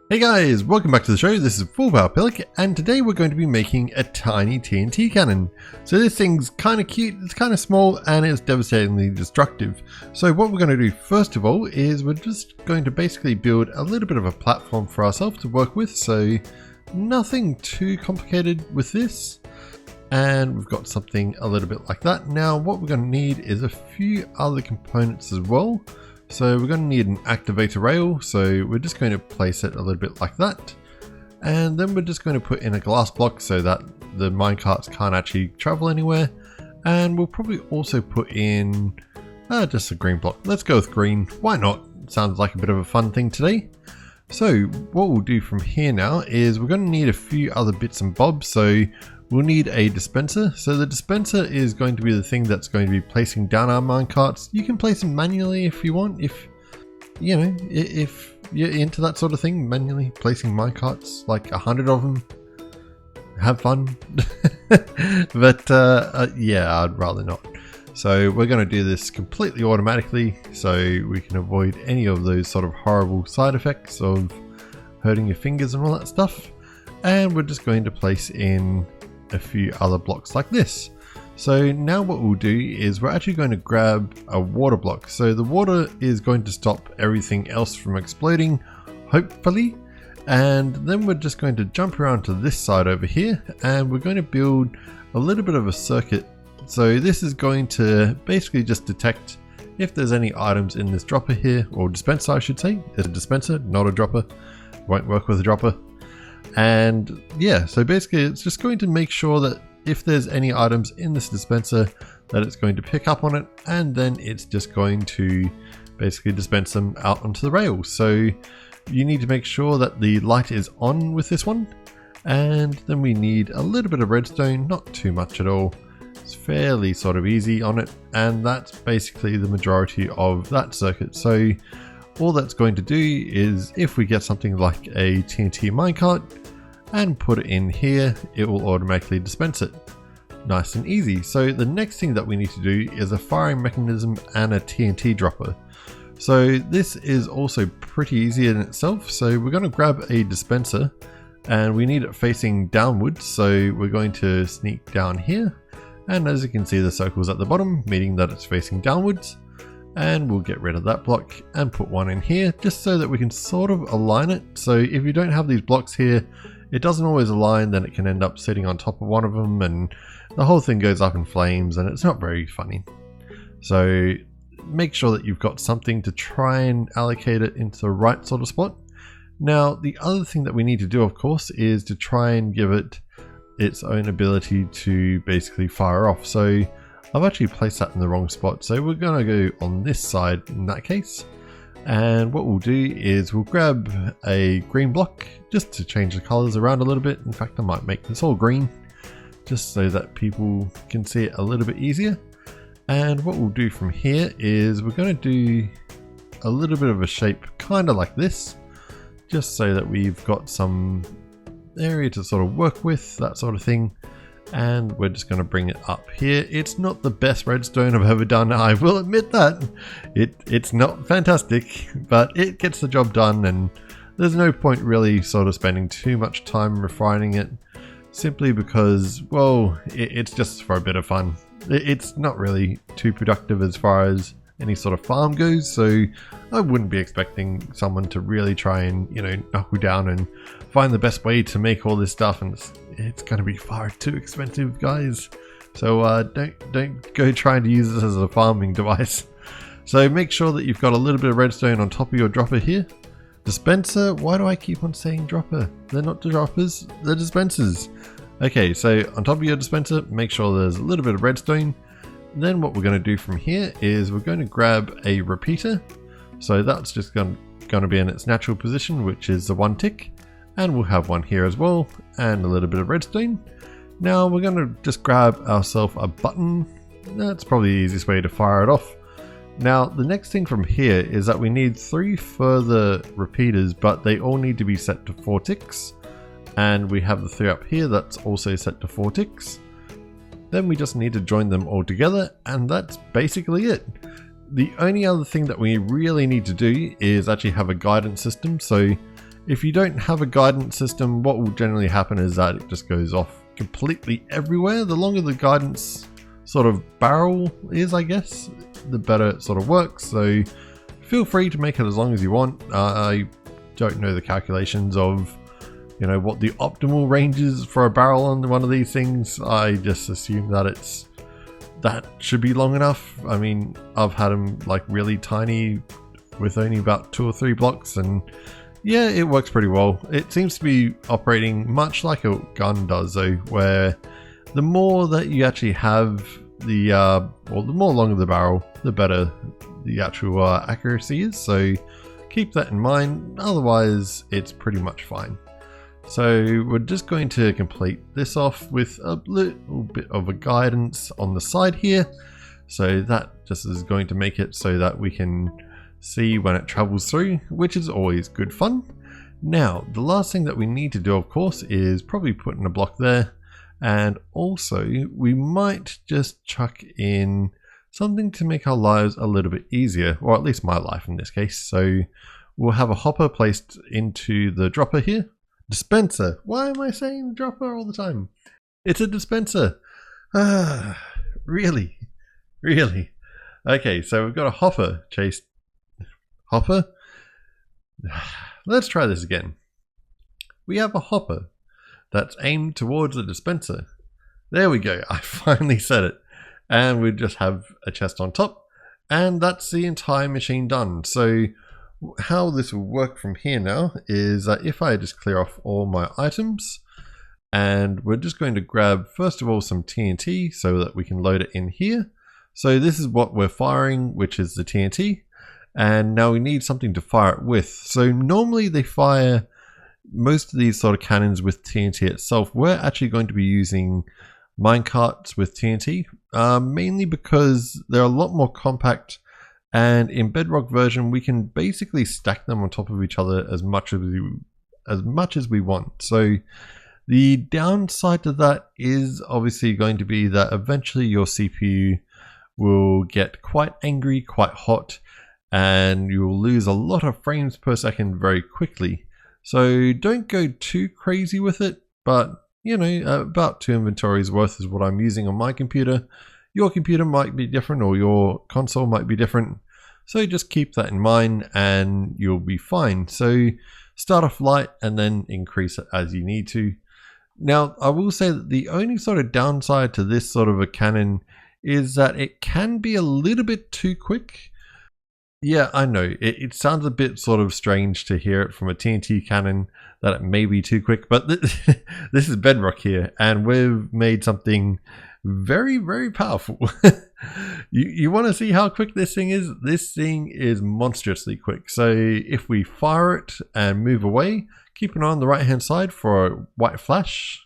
Hey guys, welcome back to the show. This is Full Power Pillock, and today we're going to be making a tiny TNT cannon. So this thing's kind of cute, it's kind of small, and it's devastatingly destructive. So what we're going to do first of all is we're just going to basically build a little bit of a platform for ourselves to work with. So nothing too complicated with this. And we've got something a little bit like that. Now what we're going to need is a few other components as well. So we're going to need an activator rail, so we're just going to place it a little bit like that. And then we're just going to put in a glass block so that the minecarts can't actually travel anywhere. And we'll probably also put in just a green block. Let's go with green, why not? Sounds like a bit of a fun thing today. So what we'll do from here now is we're going to need a few other bits and bobs. So we'll need a dispenser. So the dispenser is going to be the thing that's going to be placing down our minecarts. You can place them manually if you want, if you're into that sort of thing, manually placing minecarts, like 100 of them. Have fun. But yeah, I'd rather not. So we're going to do this completely automatically so we can avoid any of those sort of horrible side effects of hurting your fingers and all that stuff. And we're just going to place in a few other blocks like this. So now what we'll do is we're actually going to grab a water block. So the water is going to stop everything else from exploding, hopefully. And then we're just going to jump around to this side over here and we're going to build a little bit of a circuit. So this is going to basically just detect if there's any items in this dropper here, or dispenser I should say. It's a dispenser, not a dropper. Won't work with a dropper. And yeah, so basically it's just going to make sure that if there's any items in this dispenser that it's going to pick up on it, and then it's just going to basically dispense them out onto the rails. So you need to make sure that the light is on with this one. And then we need a little bit of redstone, not too much at all. It's fairly sort of easy on it, and that's basically the majority of that circuit. So all that's going to do is if we get something like a TNT minecart and put it in here, it will automatically dispense it. Nice and easy. So the next thing that we need to do is a firing mechanism and a TNT dropper. So this is also pretty easy in itself. So we're going to grab a dispenser and we need it facing downwards. So we're going to sneak down here. And as you can see, the circle's at the bottom, meaning that it's facing downwards. And we'll get rid of that block and put one in here just so that we can sort of align it. So if you don't have these blocks here, it doesn't always align, then it can end up sitting on top of one of them and the whole thing goes up in flames and it's not very funny. So make sure that you've got something to try and allocate it into the right sort of spot. Now the other thing that we need to do, of course, is to try and give it its own ability to basically fire off. So I've actually placed that in the wrong spot, so we're going to go on this side in that case. And what we'll do is we'll grab a green block just to change the colors around a little bit. In fact, I might make this all green just so that people can see it a little bit easier. And what we'll do from here is we're going to do a little bit of a shape kind of like this, just so that we've got some area to sort of work with, that sort of thing. And we're just going to bring it up here. It's not the best redstone I've ever done, I will admit that. It's not fantastic, but it gets the job done, and there's no point really sort of spending too much time refining it, simply because, well, it's just for a bit of fun. It's not really too productive as far as any sort of farm goes, so I wouldn't be expecting someone to really try and, knuckle down and find the best way to make all this stuff, and it's going to be far too expensive, guys. So don't go trying to use this as a farming device. So make sure that you've got a little bit of redstone on top of your dropper here. Dispenser, why do I keep on saying dropper? They're not the droppers, they're dispensers. Okay, so on top of your dispenser, make sure there's a little bit of redstone. Then what we're going to do from here is we're going to grab a repeater. So that's just going to be in its natural position, which is the 1 tick. And we'll have one here as well, and a little bit of redstone. Now we're going to just grab ourselves a button. That's probably the easiest way to fire it off. Now the next thing from here is that we need 3 further repeaters, but they all need to be set to 4 ticks. And we have the 3 up here that's also set to 4 ticks. Then we just need to join them all together, and that's basically it. The only other thing that we really need to do is actually have a guidance system. So If you don't have a guidance system, what will generally happen is that it just goes off completely everywhere. The longer the guidance sort of barrel is, I guess, the better it sort of works. So feel free to make it as long as you want. I don't know the calculations of, you know, what the optimal range is for a barrel on one of these things. I just assume that that should be long enough. I mean, I've had them like really tiny with only about 2 or 3 blocks, and yeah, it works pretty well. It seems to be operating much like a gun does, though, where the more that you actually have the more longer the barrel, the better the actual accuracy is. So keep that in mind. Otherwise, it's pretty much fine. So we're just going to complete this off with a little bit of a guidance on the side here. So that just is going to make it so that we can see when it travels through, which is always good fun. Now, the last thing that we need to do, of course, is probably put in a block there. And also, we might just chuck in something to make our lives a little bit easier, or at least my life in this case. So we'll have a hopper placed into the dropper here. Dispenser. Why am I saying dropper all the time? It's a dispenser. Really? Really? Okay, so we've got a hopper chased. Hopper? Let's try this again. We have a hopper that's aimed towards the dispenser. There we go. I finally said it. And we just have a chest on top. And that's the entire machine done. So how this will work from here now is that if I just clear off all my items, and we're just going to grab first of all some TNT so that we can load it in here. So this is what we're firing, which is the TNT, and now we need something to fire it with. So normally they fire most of these sort of cannons with TNT itself. We're actually going to be using minecarts with TNT, mainly because they're a lot more compact. And in Bedrock version, we can basically stack them on top of each other as much as we want. So the downside to that is obviously going to be that eventually your CPU will get quite angry, quite hot, and you will lose a lot of frames per second very quickly. So don't go too crazy with it, but you know, about 2 inventories worth is what I'm using on my computer. Your computer might be different, or your console might be different. So just keep that in mind and you'll be fine. So start off light and then increase it as you need to. Now, I will say that the only sort of downside to this sort of a cannon is that it can be a little bit too quick. Yeah, I know. It sounds a bit sort of strange to hear it from a TNT cannon that it may be too quick, but this is Bedrock here, and we've made something very, very powerful. You want to see how quick this thing is? This thing is monstrously quick. So if we fire it and move away, keep an eye on the right hand side for a white flash.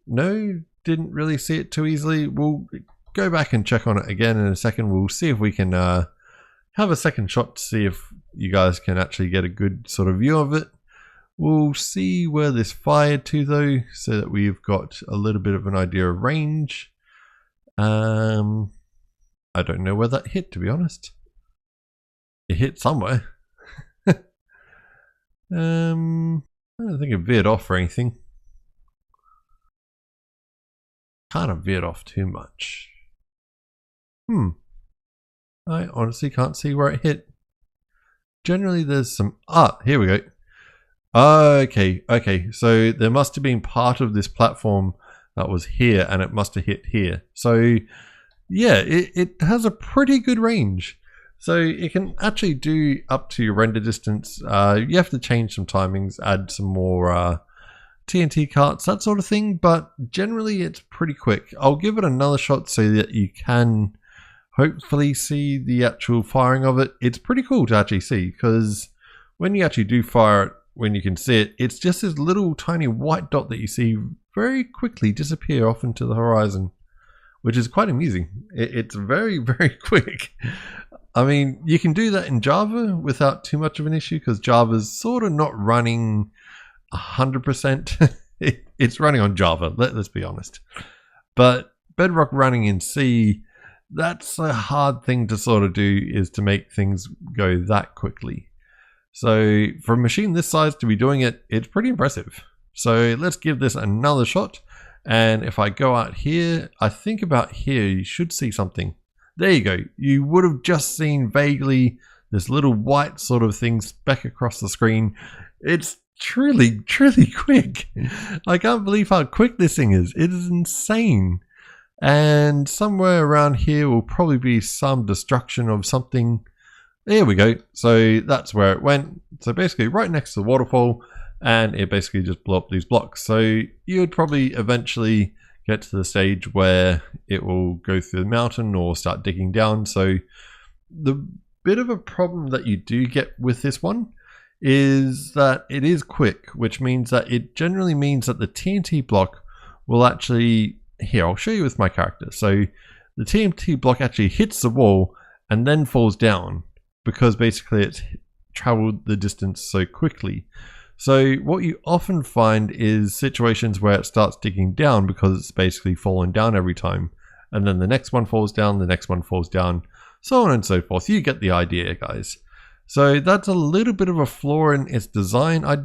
No, didn't really see it too easily. We'll go back and check on it again in a second. We'll see if we can have a second shot to see if you guys can actually get a good sort of view of it. We'll see where this fired to though, so that we've got a little bit of an idea of range. I don't know where that hit, to be honest. It hit somewhere. I don't think it veered off or anything. Kind of veered off too much. I honestly can't see where it hit. Generally there's some... here we go. Okay, so there must have been part of this platform that was here and it must have hit here. So yeah, it has a pretty good range. So it can actually do up to your render distance. You have to change some timings, add some more TNT carts, that sort of thing, but generally it's pretty quick. I'll give it another shot so that you can hopefully see the actual firing of it. It's pretty cool to actually see, because when you actually do fire it, when you can see it, it's just this little tiny white dot that you see very quickly disappear off into the horizon, which is quite amusing. It's very, very quick. I mean, you can do that in Java without too much of an issue, because Java's sort of not running 100%. It's running on Java, let's be honest. But Bedrock running in C, that's a hard thing to sort of do, is to make things go that quickly. So for a machine this size to be doing it, it's pretty impressive. So let's give this another shot. And if I go out here, I think about here, you should see something. There you go. You would have just seen vaguely this little white sort of thing speck across the screen. It's truly quick. I can't believe how quick this thing is. It is insane. And somewhere around here will probably be some destruction of something. There we go. So that's where it went. So basically right next to the waterfall, and it basically just blew up these blocks. So you would probably eventually get to the stage where it will go through the mountain or start digging down. So the bit of a problem that you do get with this one is that it is quick, which means that it generally means that the TNT block will actually, here, I'll show you with my character. So the TNT block actually hits the wall and then falls down because basically it's traveled the distance so quickly. So what you often find is situations where it starts digging down because it's basically fallen down every time. And then the next one falls down, the next one falls down, so on and so forth. You get the idea, guys. So that's a little bit of a flaw in its design. I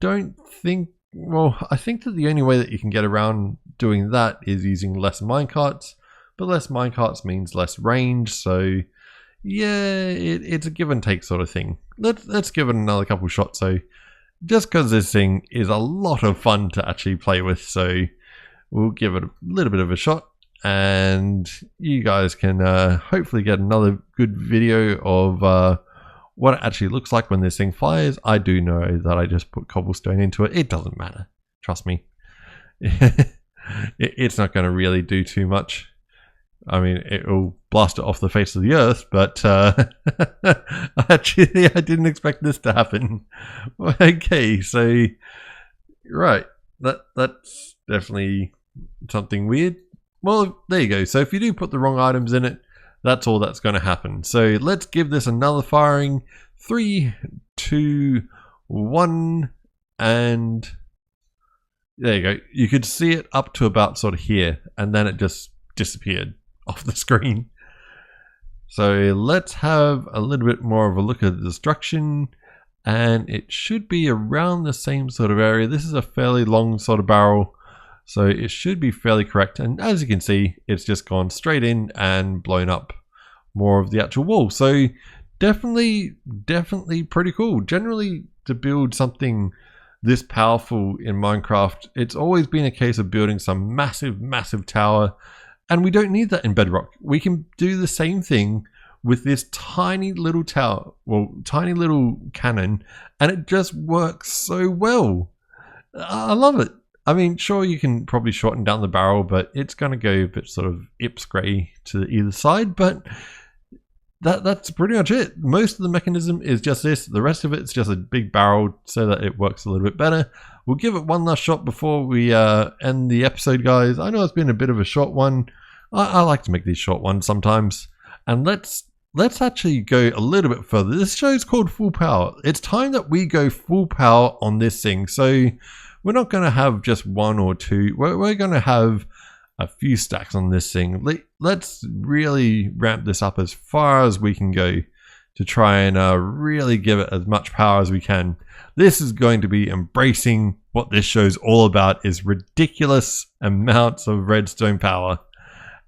don't think, well, I think that the only way that you can get around doing that is using less minecarts, but less minecarts means less range. So yeah, it's a give and take sort of thing. Let's give it another couple shots. So just because this thing is a lot of fun to actually play with, so we'll give it a little bit of a shot, and you guys can hopefully get another good video of what it actually looks like when this thing fires. I do know that I just put cobblestone into it. It doesn't matter. Trust me. It's not going to really do too much. I mean, it will blast it off the face of the earth, but actually, I didn't expect this to happen. Okay, so, right, that's definitely something weird. Well, there you go. So if you do put the wrong items in it, that's all that's going to happen. So let's give this another firing. 3, 2, 1, and there you go. You could see it up to about sort of here, and then it just disappeared off the screen. So let's have a little bit more of a look at the destruction, and it should be around the same sort of area. This is a fairly long sort of barrel, so it should be fairly correct. And as you can see, it's just gone straight in and blown up more of the actual wall. So definitely pretty cool. Generally, to build something this powerful in Minecraft, it's always been a case of building some massive tower. And we don't need that in Bedrock. We can do the same thing with this tiny little tower, well, tiny little cannon, and it just works so well. I love it. I mean, sure, you can probably shorten down the barrel, but it's going to go a bit sort of Ips grey to either side, but that's pretty much it. Most of the mechanism is just this. The rest of it's just a big barrel so that it works a little bit better. We'll give it one last shot before we end the episode, guys. I know it's been a bit of a short one. I like to make these short ones sometimes. And let's actually go a little bit further. This show's called Full Power. It's time that we go full power on this thing. So we're not going to have just one or two. We're going to have a few stacks on this thing. Let's really ramp this up as far as we can go to try and really give it as much power as we can. This is going to be embracing what this show's all about, is ridiculous amounts of redstone power.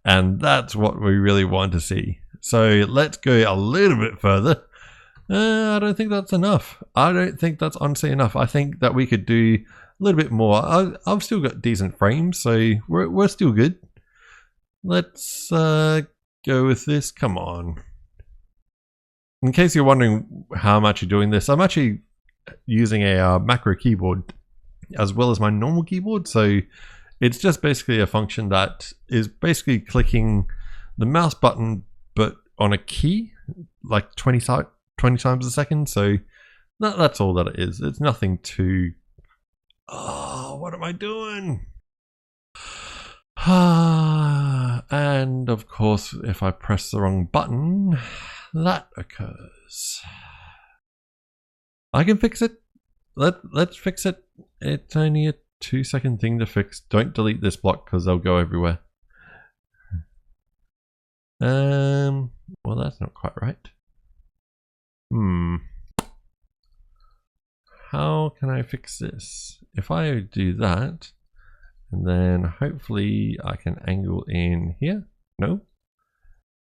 And that's what we really want to see. So let's go a little bit further. I don't think that's enough. I don't think that's honestly enough. I think that we could do a little bit more. I've still got decent frames, so we're still good. Let's go with this. Come on. In case you're wondering how I'm actually doing this, I'm actually using a macro keyboard as well as my normal keyboard. So it's just basically a function that is basically clicking the mouse button, but on a key, like 20 times a second. So that's all that it is. It's nothing too... Oh, what am I doing? And of course, if I press the wrong button, that occurs. I can fix it. Let's fix it. It's only a 2-second thing to fix. Don't delete this block because they'll go everywhere. Well, that's not quite right. how can I fix this? If I do that, and then hopefully I can angle in here. No.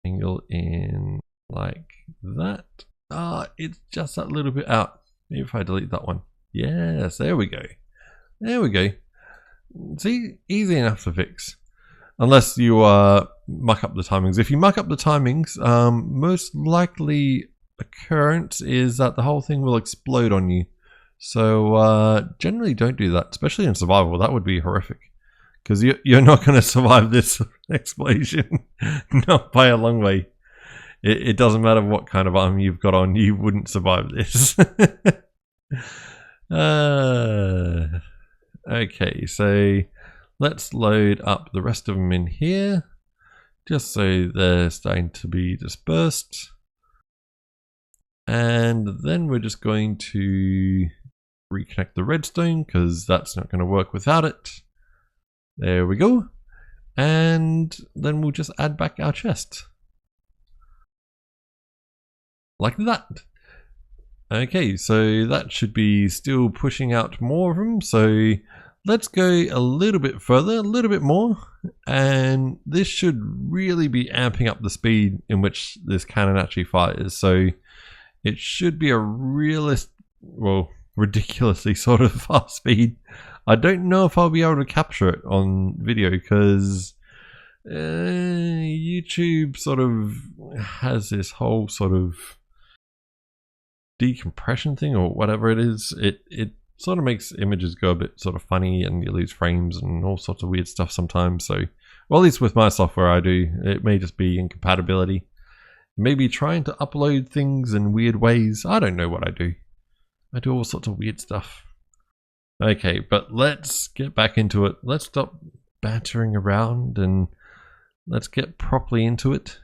Angle in like that. It's just that little bit out. Maybe if I delete that one. Yes, there we go. There we go. See, easy enough to fix. Unless you muck up the timings. If you muck up the timings, most likely occurrence is that the whole thing will explode on you. So generally don't do that, especially in survival. That would be horrific. Because you're not going to survive this explosion. Not by a long way. It doesn't matter what kind of armor you've got on, you wouldn't survive this. Okay, so let's load up the rest of them in here. Just so they're starting to be dispersed. And then we're just going to reconnect the redstone because that's not going to work without it. There we go. And then we'll just add back our chest. Like that. Okay, so that should be still pushing out more of them. So let's go a little bit further, a little bit more. And this should really be amping up the speed in which this cannon actually fires. So it should be a ridiculously sort of fast speed. I don't know if I'll be able to capture it on video because YouTube sort of has this whole sort of decompression thing or whatever it is. It sort of makes images go a bit sort of funny and you lose frames and all sorts of weird stuff sometimes. So, well, at least with my software I do. It may just be incompatibility. Maybe trying to upload things in weird ways. I don't know what I do. I do all sorts of weird stuff. Okay, but let's get back into it. Let's stop bantering around and let's get properly into it.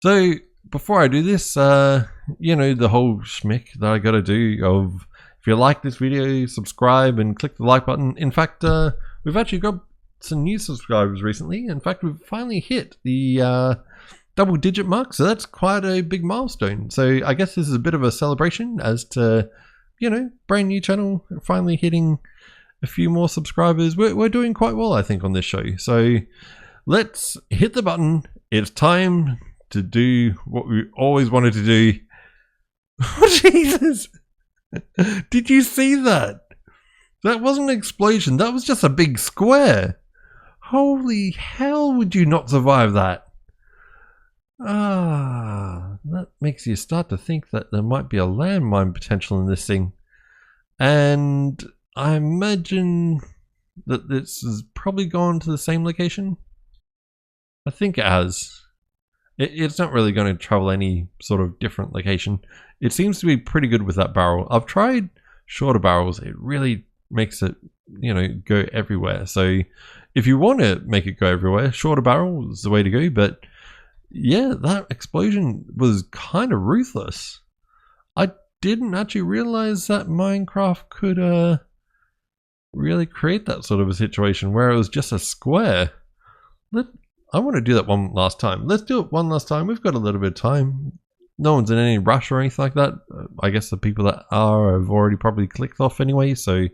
So before I do this, you know, the whole schmick that I gotta do of if you like this video, subscribe and click the like button. In fact, we've actually got some new subscribers recently. In fact, we've finally hit the double-digit mark, so that's quite a big milestone. So I guess this is a bit of a celebration as to, you know, brand new channel, finally hitting a few more subscribers. We're doing quite well, I think, on this show. So let's hit the button. It's time to do what we always wanted to do. Oh, Jesus! Did you see that? That wasn't an explosion. That was just a big square. Holy hell, would you not survive that? That makes you start to think that there might be a landmine potential in this thing. And I imagine that this has probably gone to the same location. I think it has. It's not really going to travel any sort of different location. It seems to be pretty good with that barrel. I've tried shorter barrels. It really makes it, you know, go everywhere. So if you want to make it go everywhere, shorter barrel is the way to go. But yeah, that explosion was kind of ruthless. I didn't actually realize that Minecraft could really create that sort of a situation where it was just a square. I want to do that one last time. Let's do it one last time. We've got a little bit of time. No one's in any rush or anything like that. I guess the people that are have already probably clicked off anyway. So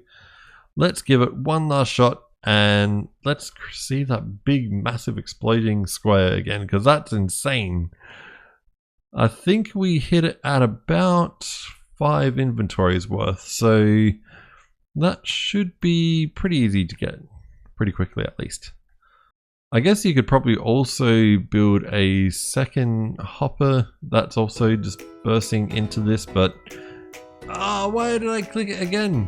let's give it one last shot. And let's see that big, massive exploding square again, because that's insane. I think we hit it at about 5 inventories worth. So that should be pretty easy to get, pretty quickly at least. I guess you could probably also build a second hopper that's also just bursting into this, but why did I click it again?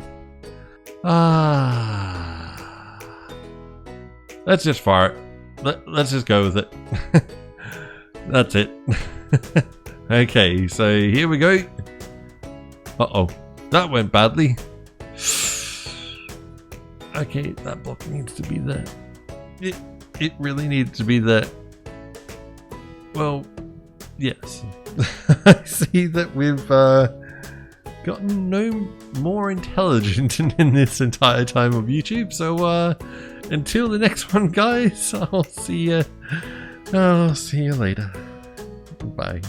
Let's just fire it. Let's just go with it. That's it. Okay, so here we go. Uh-oh, that went badly. Okay, that block needs to be there. It really needed to be there. Well, yes. I see that we've gotten no more intelligent in this entire time of YouTube. So until the next one, guys, I'll see you later. Bye.